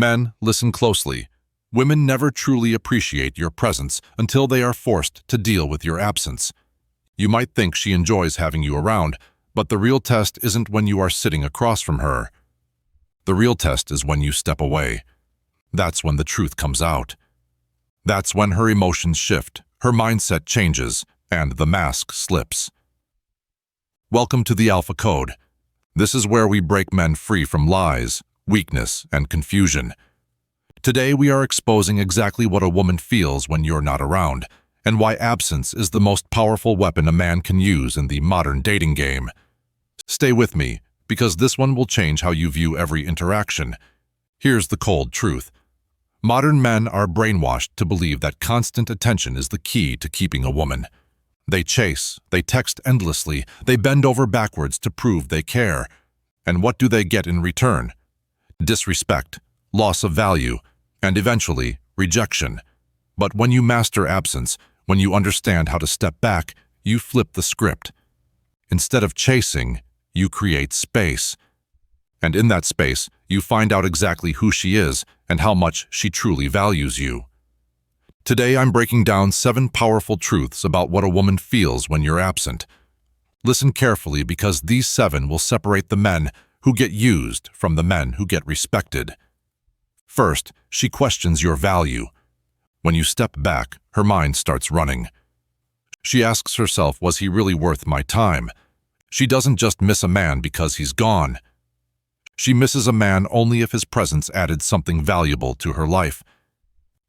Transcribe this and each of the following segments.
Men, listen closely. Women never truly appreciate your presence until they are forced to deal with your absence. You might think she enjoys having you around, but the real test isn't when you are sitting across from her. The real test is when you step away. That's when the truth comes out. That's when her emotions shift, her mindset changes, and the mask slips. Welcome to the Alpha Code. This is where we break men free from lies, weakness, and confusion. Today we are exposing exactly what a woman feels when you're not around, and why absence is the most powerful weapon a man can use in the modern dating game. Stay with me, because this one will change how you view every interaction. Here's the cold truth. Modern men are brainwashed to believe that constant attention is the key to keeping a woman. They chase, they text endlessly, they bend over backwards to prove they care. And what do they get in return? Disrespect, loss of value, and eventually, rejection. But when you master absence, when you understand how to step back, you flip the script. Instead of chasing, you create space. And in that space, you find out exactly who she is and how much she truly values you. Today I'm breaking down 7 powerful truths about what a woman feels when you're absent. Listen carefully, because these 7 will separate the men who get used from the men who get respected. First, she questions your value. When you step back, her mind starts running. She asks herself, was he really worth my time? She doesn't just miss a man because he's gone. She misses a man only if his presence added something valuable to her life.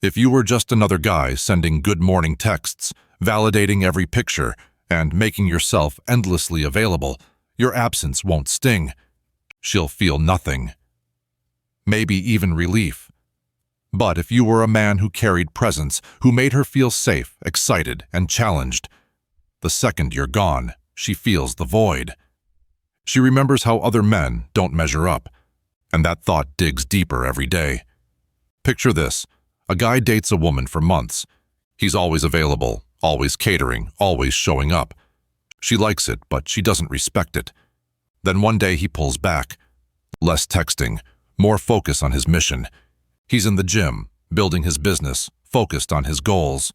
If you were just another guy sending good morning texts, validating every picture, and making yourself endlessly available, your absence won't sting. She'll feel nothing. Maybe even relief. But if you were a man who carried presence, who made her feel safe, excited, and challenged, the second you're gone, she feels the void. She remembers how other men don't measure up, and that thought digs deeper every day. Picture this. A guy dates a woman for months. He's always available, always catering, always showing up. She likes it, but she doesn't respect it. Then one day he pulls back. Less texting, more focus on his mission. He's in the gym, building his business, focused on his goals.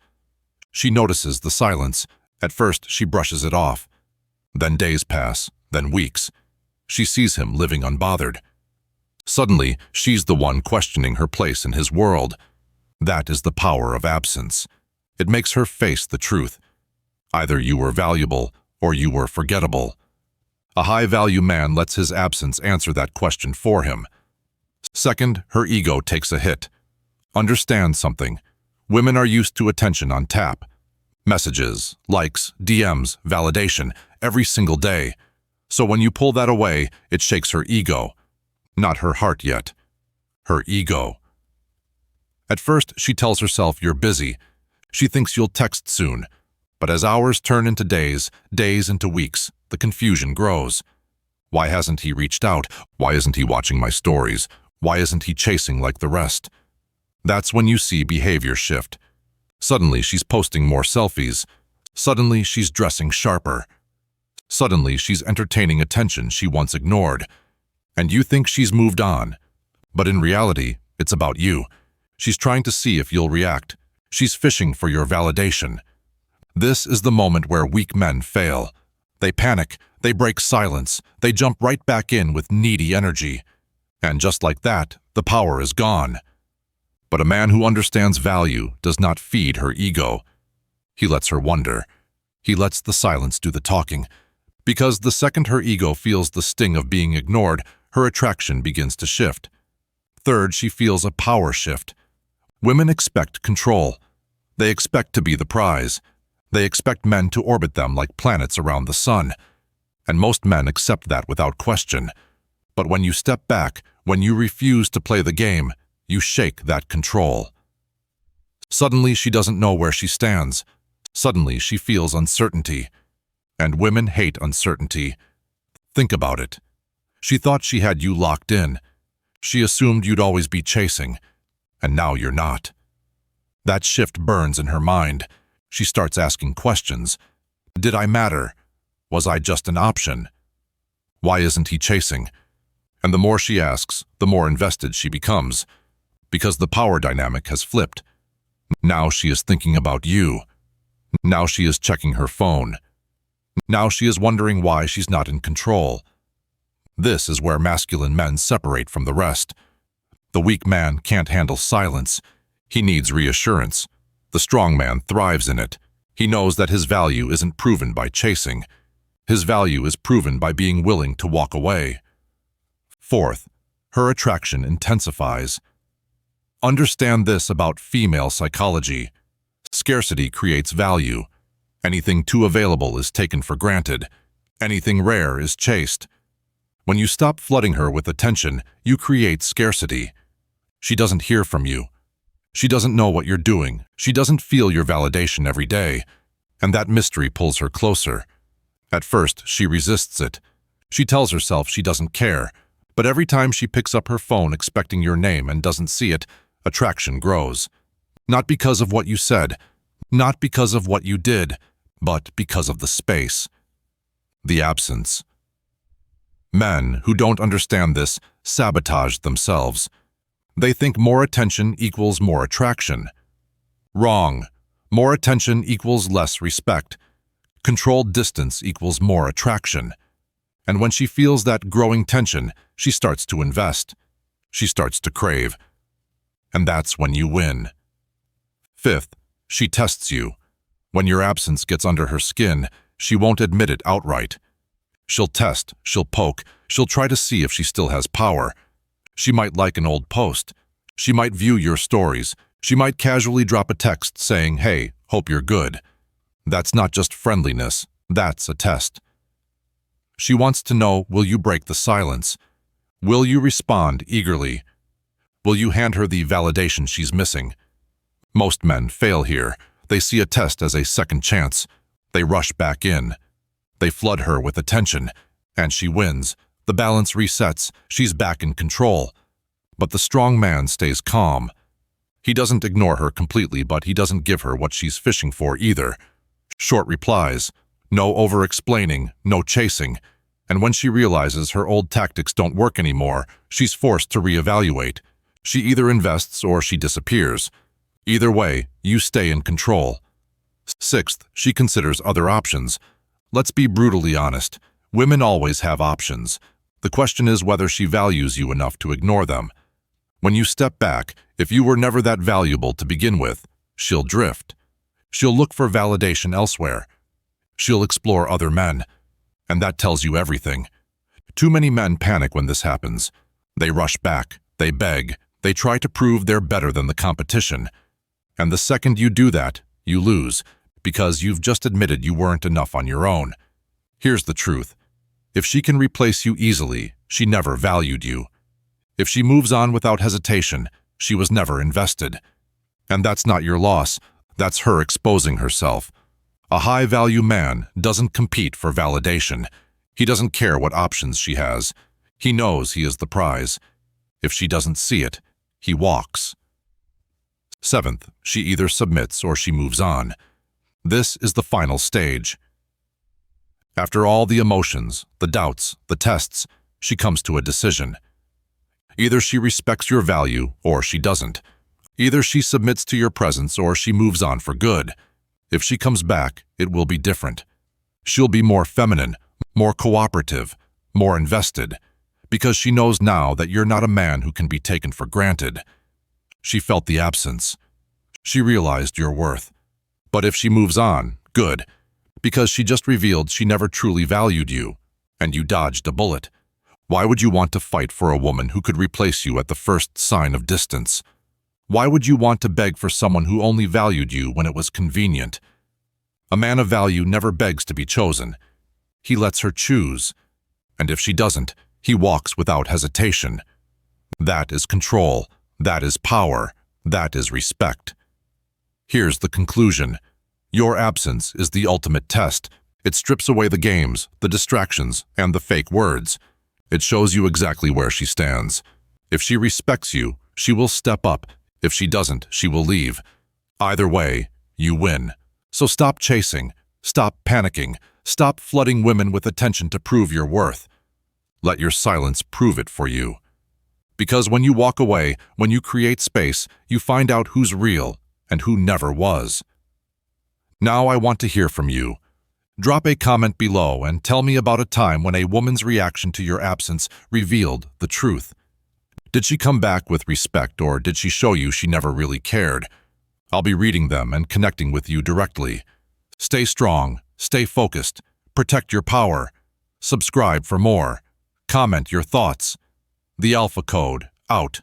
She notices the silence. At first, she brushes it off. Then days pass, then weeks. She sees him living unbothered. Suddenly, she's the one questioning her place in his world. That is the power of absence. It makes her face the truth. Either you were valuable or you were forgettable. A high-value man lets his absence answer that question for him. Second, her ego takes a hit. Understand something. Women are used to attention on tap. Messages, likes, DMs, validation, every single day. So when you pull that away, it shakes her ego. Not her heart yet. Her ego. At first, she tells herself you're busy. She thinks you'll text soon. But as hours turn into days, days into weeks, the confusion grows. Why hasn't he reached out? Why isn't he watching my stories? Why isn't he chasing like the rest? That's when you see behavior shift. Suddenly, she's posting more selfies. Suddenly, she's dressing sharper. Suddenly, she's entertaining attention she once ignored. And you think she's moved on. But in reality, it's about you. She's trying to see if you'll react. She's fishing for your validation. This is the moment where weak men fail. They panic, they break silence, they jump right back in with needy energy. And just like that, the power is gone. But a man who understands value does not feed her ego. He lets her wonder. He lets the silence do the talking. Because the second her ego feels the sting of being ignored, her attraction begins to shift. Third, she feels a power shift. Women expect control. They expect to be the prize. They expect men to orbit them like planets around the sun. And most men accept that without question. But when you step back, when you refuse to play the game, you shake that control. Suddenly, she doesn't know where she stands. Suddenly, she feels uncertainty. And women hate uncertainty. Think about it. She thought she had you locked in. She assumed you'd always be chasing. And now you're not. That shift burns in her mind. She starts asking questions. Did I matter? Was I just an option? Why isn't he chasing? And the more she asks, the more invested she becomes. Because the power dynamic has flipped. Now she is thinking about you. Now she is checking her phone. Now she is wondering why she's not in control. This is where masculine men separate from the rest. The weak man can't handle silence. He needs reassurance. The strong man thrives in it. He knows that his value isn't proven by chasing. His value is proven by being willing to walk away. Fourth, her attraction intensifies. Understand this about female psychology. Scarcity creates value. Anything too available is taken for granted. Anything rare is chased. When you stop flooding her with attention, you create scarcity. She doesn't hear from you. She doesn't know what you're doing. She doesn't feel your validation every day. And that mystery pulls her closer. At first, she resists it. She tells herself she doesn't care. But every time she picks up her phone expecting your name and doesn't see it, attraction grows. Not because of what you said, not because of what you did, but because of the space. The absence. Men who don't understand this sabotage themselves. They think more attention equals more attraction. Wrong. More attention equals less respect. Controlled distance equals more attraction. And when she feels that growing tension, she starts to invest. She starts to crave. And that's when you win. Fifth, she tests you. When your absence gets under her skin, she won't admit it outright. She'll test, she'll poke, she'll try to see if she still has power. She might like an old post. She might view your stories. She might casually drop a text saying, "Hey, hope you're good." That's not just friendliness, that's a test. She wants to know, will you break the silence? Will you respond eagerly? Will you hand her the validation she's missing? Most men fail here. They see a test as a second chance. They rush back in. They flood her with attention, and she wins. The balance resets. She's back in control. But the strong man stays calm. He doesn't ignore her completely, but he doesn't give her what she's fishing for either. Short replies, no over-explaining, no chasing. And when she realizes her old tactics don't work anymore, she's forced to reevaluate. She either invests or she disappears. Either way, you stay in control. Sixth, she considers other options. Let's be brutally honest. Women always have options. The question is whether she values you enough to ignore them. When you step back, if you were never that valuable to begin with, she'll drift. She'll look for validation elsewhere. She'll explore other men. And that tells you everything. Too many men panic when this happens. They rush back, they beg, they try to prove they're better than the competition. And the second you do that, you lose, because you've just admitted you weren't enough on your own. Here's the truth. If she can replace you easily, she never valued you. If she moves on without hesitation, she was never invested. And that's not your loss, that's her exposing herself. A high-value man doesn't compete for validation. He doesn't care what options she has. He knows he is the prize. If she doesn't see it, he walks. Seventh, she either submits or she moves on. This is the final stage. After all the emotions, the doubts, the tests, she comes to a decision. Either she respects your value or she doesn't. Either she submits to your presence or she moves on for good. If she comes back, it will be different. She'll be more feminine, more cooperative, more invested, because she knows now that you're not a man who can be taken for granted. She felt the absence. She realized your worth. But if she moves on, good, because she just revealed she never truly valued you, and you dodged a bullet. Why would you want to fight for a woman who could replace you at the first sign of distance? Why would you want to beg for someone who only valued you when it was convenient? A man of value never begs to be chosen. He lets her choose. And if she doesn't, he walks without hesitation. That is control. That is power. That is respect. Here's the conclusion. Your absence is the ultimate test. It strips away the games, the distractions, and the fake words. It shows you exactly where she stands. If she respects you, she will step up. If she doesn't, she will leave. Either way, you win. So stop chasing. Stop panicking. Stop flooding women with attention to prove your worth. Let your silence prove it for you. Because when you walk away, when you create space, you find out who's real and who never was. Now I want to hear from you. Drop a comment below and tell me about a time when a woman's reaction to your absence revealed the truth. Did she come back with respect, or did she show you she never really cared? I'll be reading them and connecting with you directly. Stay strong, stay focused, protect your power. Subscribe for more. Comment your thoughts. The Alpha Code, out.